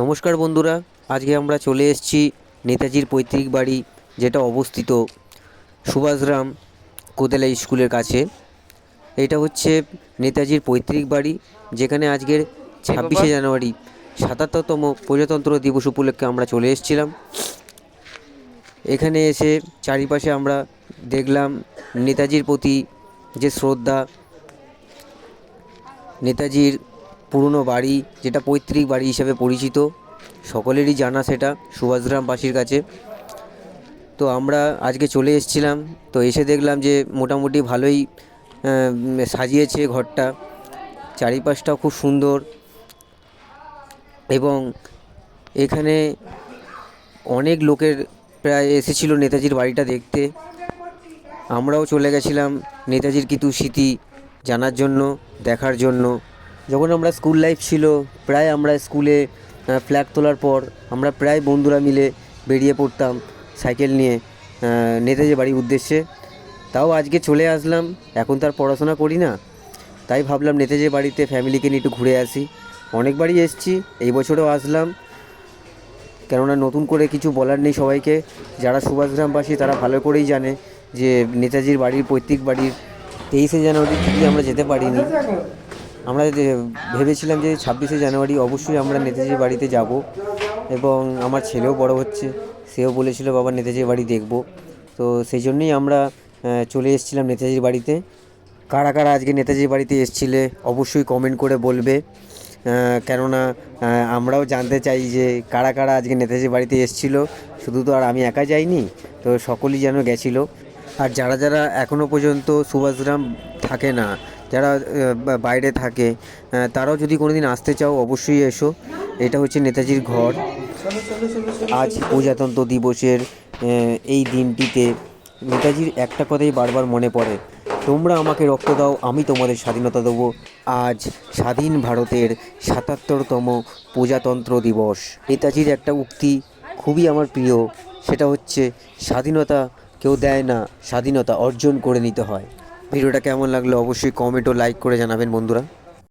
নমস্কার বন্ধুরা, আজকে আমরা চলে এসেছি নেতাজির পৈতৃক বাড়ি, যেটা অবস্থিত সুভাষগ্রাম কোদেলা স্কুলের কাছে। এটা হচ্ছে নেতাজির পৈতৃক বাড়ি, যেখানে আজকের 26শে জানুয়ারি ৭৭তম প্রজাতন্ত্র দিবস উপলক্ষে আমরা চলে এসেছিলাম। এখানে এসে চারিপাশে আমরা দেখলাম নেতাজির প্রতি যে শ্রদ্ধা, নেতাজির পুরনো বাড়ি, যেটা পৈতৃক বাড়ি হিসেবে পরিচিত, সকলেরই জানা সেটা সুভাষগ্রামবাসীর কাছে। তো আমরা আজকে চলে এসেছিলাম, তো এসে দেখলাম যে মোটামুটি ভালোই সাজিয়েছে ঘরটা, চারিপাশটাও খুব সুন্দর। এবং এখানে অনেক লোকের প্রায় এসেছিল নেতাজির বাড়িটা দেখতে। আমরাও চলে গেছিলাম নেতাজির কিছু স্মৃতি জানার জন্য, দেখার জন্য। যখন আমরা স্কুল লাইফ ছিল, প্রায় আমরা স্কুলে ফ্ল্যাগ তোলার পর আমরা প্রায় বন্ধুরা মিলে বেরিয়ে পড়তাম সাইকেল নিয়ে নেতাজির বাড়ির উদ্দেশ্যে। তাও আজকে চলে আসলাম, এখন তার পড়াশোনা করি না, তাই ভাবলাম নেতাজির বাড়িতে ফ্যামিলিকে নিয়ে একটু ঘুরে আসি। অনেকবারই এসেছি, এই বছরও আসলাম, কেননা নতুন করে কিছু বলার নেই সবাইকে। যারা সুভাষগ্রামবাসী তারা ভালো করেই জানে যে নেতাজির বাড়ির পৈতৃক বাড়ির 23শে জানুয়ারি ঠিকই আমরা যেতে পারিনি। আমরা ভেবেছিলাম যে 26শে জানুয়ারি অবশ্যই আমরা নেতাজির বাড়িতে যাব, এবং আমার ছেলেও বড় হচ্ছে, সেও বলেছিল বাবা নেতাজির বাড়ি দেখব। তো সেই জন্যই আমরা চলে এসেছিলাম নেতাজির বাড়িতে। কারা কারা আজকে নেতাজির বাড়িতে এসেছিলে অবশ্যই কমেন্ট করে বলবে, কেননা আমরাও জানতে চাই যে কারা কারা আজকে নেতাজির বাড়িতে এসেছিলো। শুধু তো আর আমি একা যাইনি, তো সকলেই যেন গেছিলো। আর যারা যারা এখনও পর্যন্ত সুভাষগ্রাম থাকে না, যারা বাইরে থাকে, তারাও যদি কোনো দিন আসতে চাও অবশ্যই এসো। এটা হচ্ছে নেতাজির ঘর। আজ প্রজাতন্ত্র দিবসের এই দিনটিতে নেতাজির একটা কথাই বারবার মনে পড়ে, তোমরা আমাকে রক্ত দাও, আমি তোমাদের স্বাধীনতা দেবো। আজ স্বাধীন ভারতের ৭৭তম প্রজাতন্ত্র দিবস। নেতাজির একটা উক্তি খুবই আমার প্রিয়, সেটা হচ্ছে স্বাধীনতা কেউ দেয় না, স্বাধীনতা অর্জন করে নিতে হয়। ভিডিওটা কেমন লাগলো অবশ্যই কমেন্ট ও লাইক করে জানাবেন বন্ধুরা।